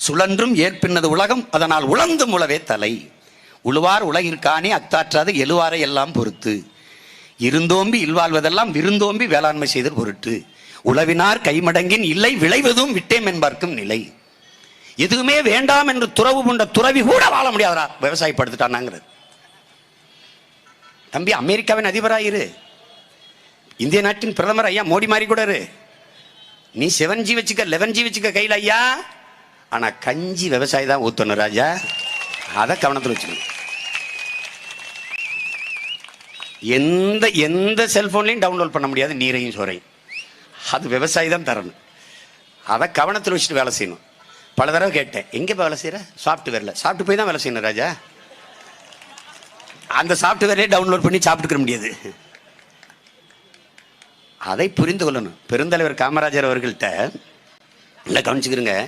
சுழன்றும் ஏற்பின்னது உலகம், அதனால் உழந்தும் உழவே தலை. உழுவார் உலகிற்கானே அத்தாற்றாது எழுவாரை எல்லாம் பொறுத்து. இருந்தோம்பி இல்வாழ்வதெல்லாம் விருந்தோம்பி வேளாண்மை செய்த பொருட்டு. உழவினார் கைமடங்கின் இல்லை விளைவதும் விட்டேம் என்பார்க்கும் நிலை. எதுவுமே வேண்டாம் என்று துறவு கொண்ட துறவி கூட வாழ முடியாதா விவசாயப்படுத்திட்டானாங்கிறது. தம்பி, அமெரிக்காவின் அதிபராயிரு, இந்திய நாட்டின் பிரதமர் ஐயா மோடி மாதிரி கூட இரு. நீ 7G வச்சுக்க 11G வச்சுக்க கையில் ஐயா, ஆனா கஞ்சி விவசாயி தான் ஊத்தணும் ராஜா. அதை கவனத்தில் வச்சுக்கணும். எந்த எந்த செல்போன்லையும் டவுன்லோட் பண்ண முடியாது நீரையும் சோறையும். அது விவசாயி தான் தரணும். அதை கவனத்தில் வச்சுட்டு வேலை செய்யணும். பல தடவை கேட்டேன், எங்கே வேலை செய்கிற? சாஃப்ட்வேரில். சாப்பிட்டு போய் தான் வேலை செய்யணும் ராஜா. அந்த சாஃப்ட்வேரே டவுன்லோட் பண்ணி சாப்பிட்டுக்க முடியாது. அதை புரிந்து கொள்ளணும். பெருந்தலைவர் காமராஜர் அவர்கள்ட்ட இல்லை கவனிச்சுக்கிறங்க,